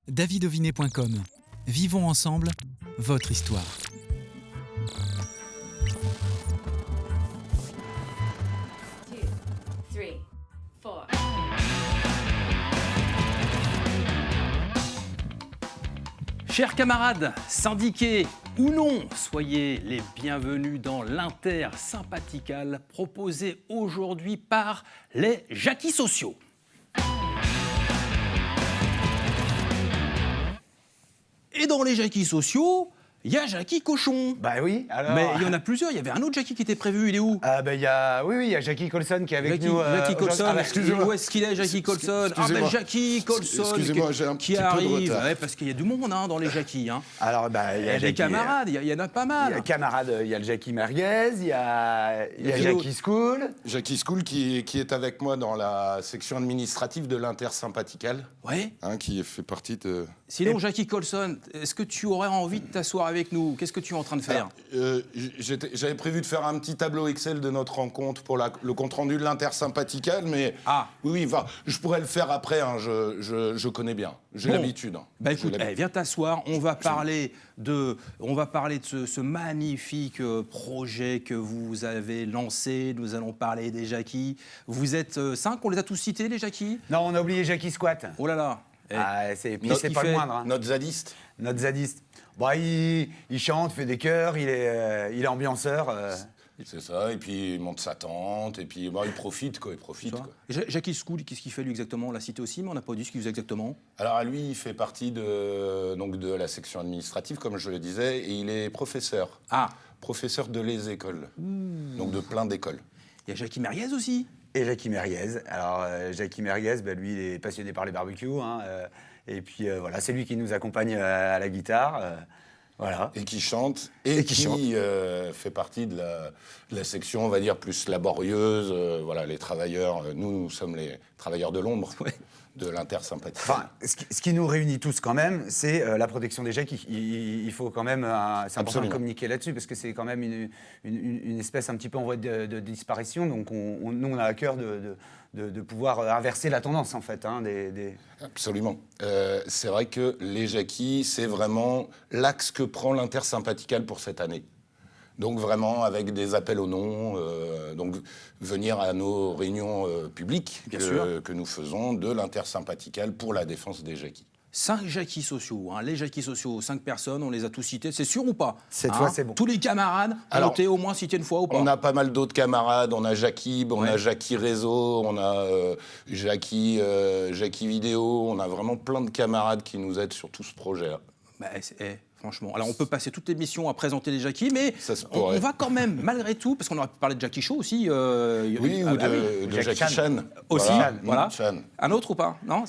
davidovinet.com. Vivons ensemble votre histoire. Chers camarades, syndiqués ou non, soyez les bienvenus dans l'Inter-Sympathical proposé aujourd'hui par les Jackies sociaux. Et dans les Jackies sociaux, il y a Jackie Cochon. Bah oui, alors... Mais il y en a plusieurs, il y avait un autre Jackie qui était prévu, il est où? il y a Jackie Colson qui est avec nous. Jackie Colson, excusez-moi. où est-ce qu'il est, Jackie Colson? Jackie Colson Excusez-moi, j'ai un petit qui peu de arrive, retard. ouais, parce qu'il y a du monde dans les Jackies. Alors, Il y a des camarades, il y en a pas mal. Il y a camarades, il y a le Jackie Merguez, il y a qui Jackie School. Jackie School qui est avec moi dans la section administrative de l'Inter-Sympathical, Ouais. qui fait partie de... Sinon, Jackie Colson, est-ce que tu aurais envie de t'asseoir avec nous? Qu'est-ce que tu es en train de faire? J'avais prévu de faire un petit tableau Excel de notre rencontre pour le compte-rendu de l'Inter-Sympathical, mais oui, je pourrais le faire après, je connais bien, j'ai l'habitude. Bah écoute, viens t'asseoir, on va parler de ce magnifique projet que vous avez lancé, nous allons parler des Jackies. Vous êtes 5, on les a tous cités, les Jackies? Non, on a oublié Jackie Squat. Oh là là. C'est pas le moindre. Notre zadiste. Notre zadiste. Bon, il chante, fait des chœurs, il est ambianceur. C'est ça, et puis il monte sa tente, et puis il profite, quoi, Jackie School, qu'est-ce qu'il fait lui exactement? On l'a cité aussi, mais on n'a pas dit ce qu'il faisait exactement. Alors lui, il fait partie de la section administrative, comme je le disais, et il est professeur. Professeur de les écoles, donc de plein d'écoles. Il y a Jackie Merguez aussi. Et Jackie Merguez. Alors, Jackie Merguez, lui, il est passionné par les barbecues. Et puis, voilà, c'est lui qui nous accompagne à la guitare. Voilà. Et qui chante, et qui fait partie de la section, on va dire, plus laborieuse. Les travailleurs, nous sommes les travailleurs de l'ombre de l'Inter-Sympathical. Enfin, ce qui nous réunit tous quand même, c'est la protection des Jackies. Il faut quand même, c'est important de communiquer là-dessus, parce que c'est quand même une espèce un petit peu en voie de disparition. Donc nous, on a à cœur de pouvoir inverser la tendance, en fait. Absolument. C'est vrai que les Jackies, c'est vraiment l'axe que prend l'Inter-Sympathical pour cette année. Donc vraiment avec des appels au nom, donc venir à nos réunions publiques que nous faisons de l'Inter-Sympathical pour la défense des Jackies. 5 Jackies sociaux, les Jackies sociaux, 5 personnes, on les a tous cités, c'est sûr ou pas? Cette fois, c'est bon. Tous les camarades ont été au moins cités une fois ou pas? On a pas mal d'autres camarades, on a Jackie, on a Jackie Réseau, on a Jackie Vidéo, on a vraiment plein de camarades qui nous aident sur tout ce projet-là. Franchement, alors on peut passer toute l'émission à présenter les Jackies, mais on va quand même, malgré tout, parce qu'on aurait pu parler de Jackie Show aussi. De Jackie Chan. Aussi, voilà. Chan. Un autre ou pas? Non,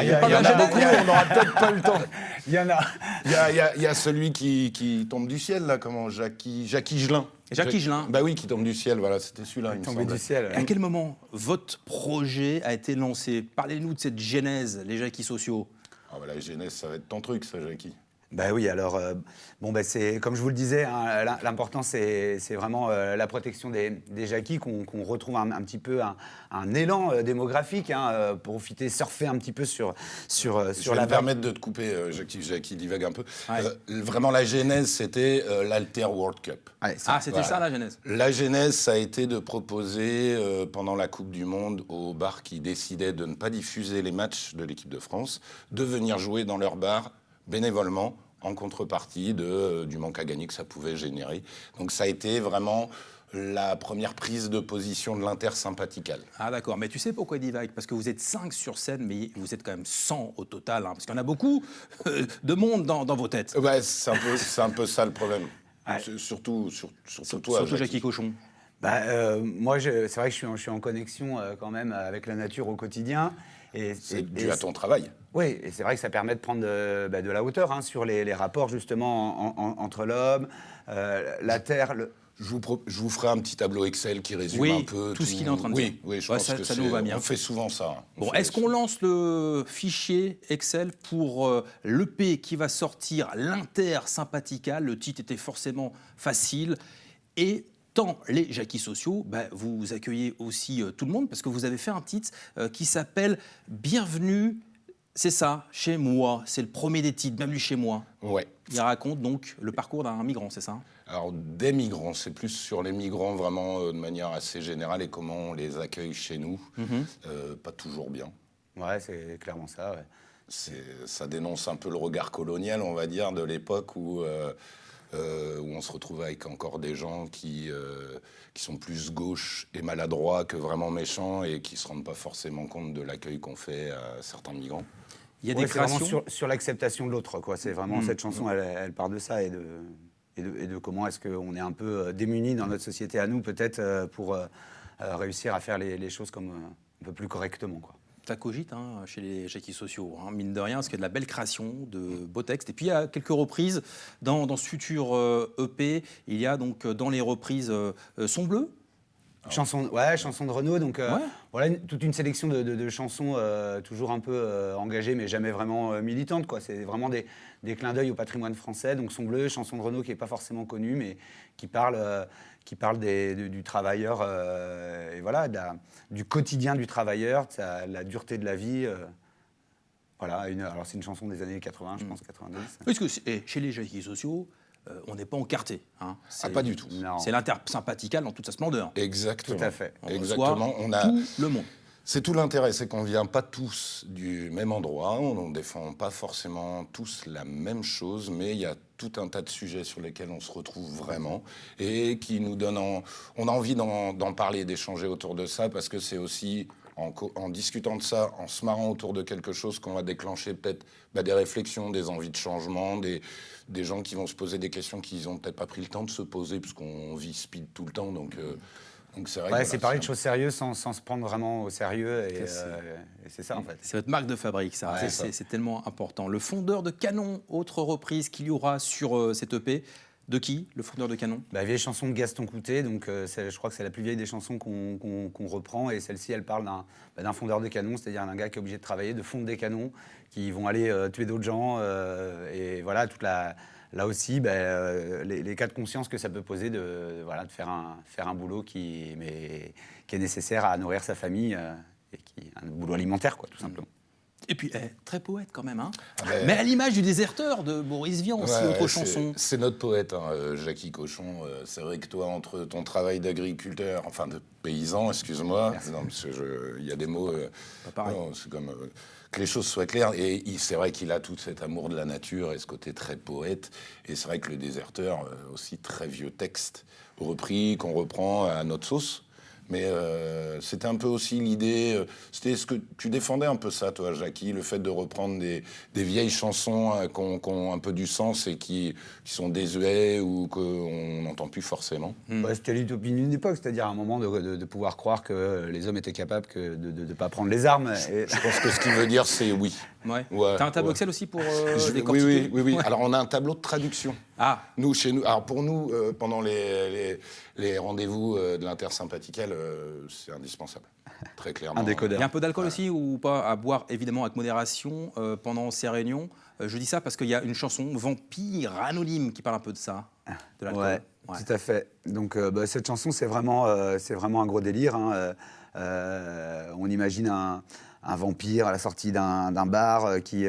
il y en a beaucoup, on n'aura peut-être pas le temps. Il y a celui qui tombe du ciel, là, Jackie Gelin. Jackie Gelin. Bah oui, qui tombe du ciel, voilà, c'était celui-là, il me semble. Du ciel. À quel moment votre projet a été lancé? Parlez-nous de cette genèse, les Jackies sociaux. La genèse, ça va être ton truc, ça, Jackie. Ben oui, alors, c'est comme je vous le disais, l'important, c'est vraiment la protection des Jackies, qu'on retrouve un petit peu un élan démographique, pour profiter, surfer un petit peu sur la... Je vais me permettre de te couper, Jackie divague un peu. Vraiment, la genèse, c'était l'Alter World Cup. C'était ça, la genèse. La genèse, ça a été de proposer, pendant la Coupe du Monde, aux bars qui décidaient de ne pas diffuser les matchs de l'équipe de France, de venir jouer dans leur bar bénévolement, en contrepartie du manque à gagner que ça pouvait générer. Donc ça a été vraiment la première prise de position de l'Inter-Sympathical. D'accord, mais tu sais pourquoi il divague? Parce que vous êtes 5 sur scène, mais vous êtes quand même 100 au total, parce qu'il y en a beaucoup de monde dans vos têtes. C'est un peu ça le problème. Surtout toi, Jackie Cochon. Moi, c'est vrai que je suis en connexion quand même avec la nature au quotidien. C'est dû à ton travail. Oui, et c'est vrai que ça permet de prendre de la hauteur sur les rapports justement entre l'homme, la terre. Je vous ferai un petit tableau Excel qui résume un peu tout ce qu'il est en train de dire. Oui, je pense que ça nous va bien. On fait souvent ça. Est-ce qu'on lance le fichier Excel pour l'EP qui va sortir, l'Inter-Sympathical? Le titre était forcément facile. Et tant les Jackies sociaux, vous accueillez aussi tout le monde, parce que vous avez fait un titre qui s'appelle « Bienvenue C'est ça, Chez moi. C'est le premier des titres, Bienvenue chez moi. Ouais. Il raconte donc le parcours d'un migrant, c'est ça? Alors, des migrants, c'est plus sur les migrants vraiment de manière assez générale et comment on les accueille chez nous. Pas toujours bien. Ouais, c'est clairement ça. Ouais. Ça dénonce un peu le regard colonial, on va dire, de l'époque où on se retrouve avec encore des gens qui sont plus gauches et maladroits que vraiment méchants et qui ne se rendent pas forcément compte de l'accueil qu'on fait à certains migrants. Il y a des créations... C'est vraiment sur l'acceptation de l'autre, quoi. C'est vraiment cette chanson, elle part de ça et de comment est-ce qu'on est un peu démunis dans notre société à nous, peut-être, pour réussir à faire les choses comme un peu plus correctement, quoi. Ça cogite chez les Jackie sociaux, mine de rien, parce qu'il y a de la belle création, de beaux textes. Et puis il y a quelques reprises dans ce futur EP. Il y a donc dans les reprises Son bleu. Chanson de Renaud, donc voilà toute une sélection de chansons toujours un peu engagées, mais jamais vraiment militantes, quoi. C'est vraiment des clins d'œil au patrimoine français. Donc Son bleu, chanson de Renaud qui n'est pas forcément connue, mais qui parle du travailleur, et voilà, du quotidien du travailleur, de la dureté de la vie. Voilà, alors c'est une chanson des années 80, je pense, 90. Parce que chez les Jackie sociaux, on n'est pas encarté. Pas du tout. Non. C'est l'intersympathical dans toute sa splendeur. Exactement. Tout à fait. Exactement. On a tout le monde. C'est tout l'intérêt, c'est qu'on ne vient pas tous du même endroit, on ne défend pas forcément tous la même chose, mais il y a tout un tas de sujets sur lesquels on se retrouve vraiment et qui nous donnent... On a envie d'en parler, d'échanger autour de ça, parce que c'est aussi en discutant de ça, en se marrant autour de quelque chose qu'on va déclencher peut-être des réflexions, des envies de changement, des gens qui vont se poser des questions qu'ils n'ont peut-être pas pris le temps de se poser, parce qu'on vit speed tout le temps, donc c'est vrai. C'est parler de choses sérieuses sans se prendre vraiment au sérieux, et c'est ça en fait. C'est votre marque de fabrique, ça. C'est tellement important. Le fondeur de Canon, autre reprise qu'il y aura sur cette EP. De qui, le fondeur de Canon? Vieille chanson de Gaston Coutet, donc je crois que c'est la plus vieille des chansons qu'on reprend, et celle-ci, elle parle d'un fondeur de canon, c'est-à-dire d'un gars qui est obligé de travailler, de fondre des canons, qui vont aller tuer d'autres gens, et voilà, là aussi, les cas de conscience que ça peut poser de faire un boulot qui est nécessaire à nourrir sa famille, et un boulot alimentaire, quoi, tout simplement. Et puis, très poète quand même. Mais à l'image du Déserteur de Boris Vian, aussi, autre chanson. C'est notre poète, Jackie Cochon. C'est vrai que toi, entre ton travail d'agriculteur, enfin de paysan, excuse-moi, il y a des mots... Pas pareil. C'est comme... que les choses soient claires. Et c'est vrai qu'il a tout cet amour de la nature et ce côté très poète. Et c'est vrai que Le Déserteur, aussi très vieux texte, repris, qu'on reprend à notre sauce. Mais c'était un peu aussi l'idée, c'était ce que tu défendais un peu ça, toi, Jackie, le fait de reprendre des vieilles chansons qui ont un peu du sens et qui sont désuets ou qu'on n'entend plus forcément. C'était l'utopie d'une époque, c'est-à-dire à un moment de pouvoir croire que les hommes étaient capables de ne pas prendre les armes. Je pense que ce qu'il veut dire, c'est oui. Ouais. T'as un tableau Excel aussi pour décortiquer? Oui. Ouais. Alors, on a un tableau de traduction. Chez nous. Alors, pour nous, pendant les rendez-vous de l'intersympathical, c'est indispensable, très clairement. Un décodeur. Il y a un peu d'alcool aussi ou pas? À boire, évidemment, avec modération pendant ces réunions. Je dis ça parce qu'il y a une chanson, Vampire Anonyme, qui parle un peu de ça, de l'alcool. Ouais, tout à fait. Donc, cette chanson, c'est vraiment un gros délire. On imagine un vampire à la sortie d'un bar qui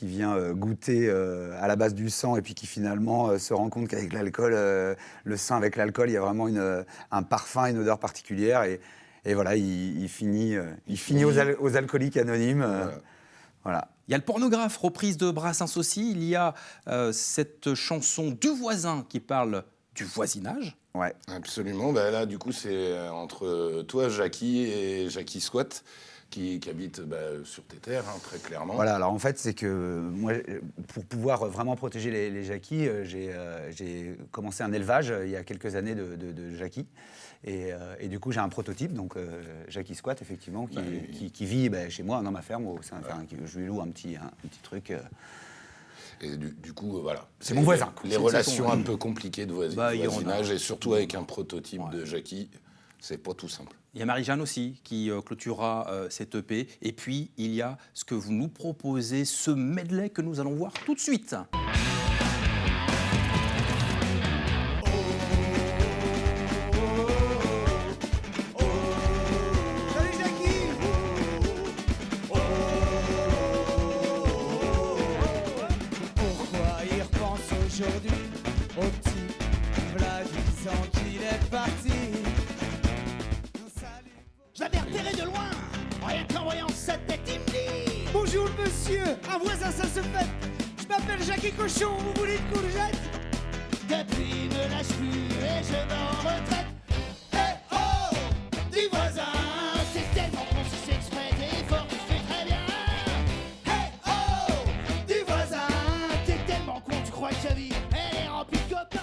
vient goûter à la base du sang et puis qui finalement se rend compte qu'avec l'alcool, le sang avec l'alcool, il y a vraiment un parfum, une odeur particulière. Et voilà, il finit aux alcooliques anonymes. Voilà. Il y a le pornographe, reprise de Brassens aussi. Il y a cette chanson Du voisin qui parle du voisinage. Ouais. Absolument. Là, du coup, c'est entre toi, Jackie, et Jackie Squat, qui habite sur tes terres, très clairement. Voilà, alors en fait, c'est que moi, pour pouvoir vraiment protéger les Jackies, j'ai commencé un élevage il y a quelques années de Jackies. Et du coup, j'ai un prototype, donc Jackie Squat, effectivement, qui vit chez moi, dans ma ferme. Je lui loue un petit truc. Et du coup, voilà. C'est mon voisin. Les relations un peu compliquées de voisinage, et surtout avec un prototype de Jackie, c'est pas tout simple. Il y a Marie-Jeanne aussi qui clôturera cette EP. Et puis, il y a ce que vous nous proposez, ce medley que nous allons voir tout de suite. aujourd'hui au petit Vlad disant qu'il est parti. Je l'avais repéré de loin, rien qu'en voyant sa tête, il me dit: Bonjour monsieur, un voisin ça se fait. Je m'appelle Jackie Cochon, vous voulez une courgette? depuis il me lâche plus et je vais en retraite. Hey oh, dis voisin, c'est tellement con si c'est exprès, t'es fort, tu fais très bien. Hey oh, dis voisin, t'es tellement con, tu crois que ta vie elle est remplie de copains.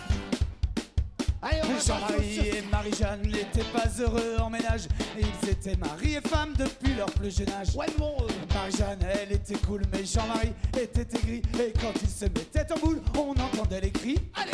Allez, on va Jean-Marie et Marie-Jeanne n'étaient pas heureux en ménage. Et ils étaient mari et femme depuis leur plus jeune âge. Ouais bon, Marie-Jeanne, elle était cool, mais Jean-Marie était aigri. Et quand ils se mettaient en boule, on entendait les cris. allez.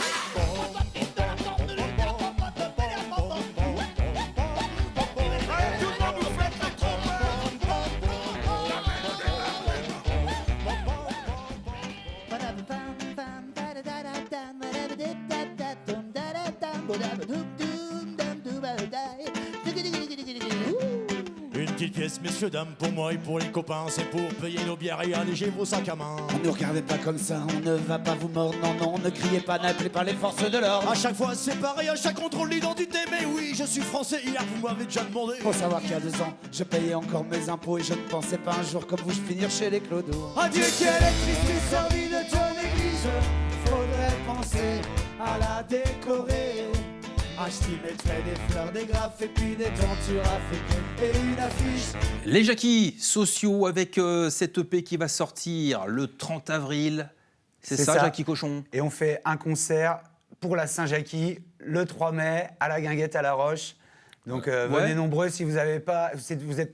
Une petite pièce, messieurs, dames, pour moi et pour les copains, c'est pour payer nos bières et alléger vos sacs à main. Ne nous regardez pas comme ça, on ne va pas vous mordre, non, non, ne criez pas, n'appelez pas les forces de l'ordre. À chaque fois c'est pareil, à chaque contrôle d'identité, mais oui, je suis français, hier vous m'avez déjà demandé. Faut savoir qu'il y a 2 ans, je payais encore mes impôts et je ne pensais pas un jour comme vous finir chez les clodos. Adieu, quelle est triste l'histoire de ton église. Faudrait penser à la décorer. Acheter, mettre des fleurs, des graphes et puis des tentures africaines et une affiche. Les Jackies sociaux avec cette EP qui va sortir le 30 avril. C'est ça, Jackie Cochon? Et on fait un concert pour la Saint-Jackie le 3 mai à la Guinguette à La Roche. Donc venez nombreux. Si vous n'êtes pas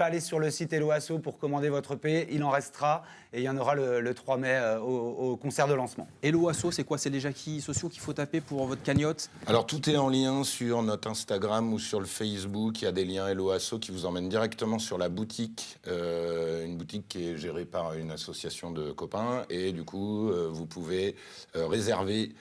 allé sur le site Hello Asso pour commander votre EP, il en restera et il y en aura le 3 mai au concert de lancement. Hello Asso, c'est quoi? C'est les Jackies sociaux qu'il faut taper pour votre cagnotte? Alors tout est en lien sur notre Instagram ou sur le Facebook. Il y a des liens Hello Asso qui vous emmènent directement sur la boutique, une boutique qui est gérée par une association de copains. Et du coup, vous pouvez réserver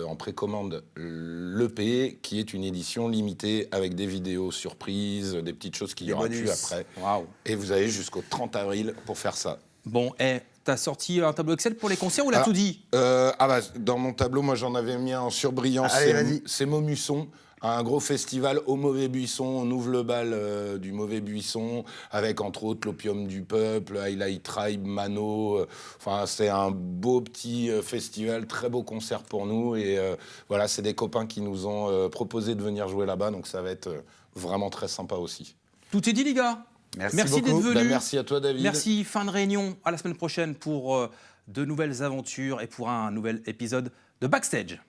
en précommande l'EP, qui est une édition limitée avec des vidéos surprises, des petites choses qu'il y aura plus après. Waouh. Et vous avez jusqu'au 30 avril pour faire ça. Bon, t'as sorti un tableau Excel pour les concerts ou l'a tout dit? Dans mon tableau, moi j'en avais mis un en surbrillance. Allez, vas-y. C'est Maumusson, un gros festival au Mauvais Buisson. On ouvre le bal du Mauvais Buisson avec entre autres l'Opium du Peuple, Highlight Tribe, Mano. Enfin, c'est un beau petit festival, très beau concert pour nous. Et voilà, c'est des copains qui nous ont proposé de venir jouer là-bas, donc ça va être vraiment très sympa aussi. Tout est dit, les gars. Merci d'être beaucoup. venus. Merci à toi, David. Merci, fin de réunion. À la semaine prochaine pour de nouvelles aventures et pour un nouvel épisode de Backstage.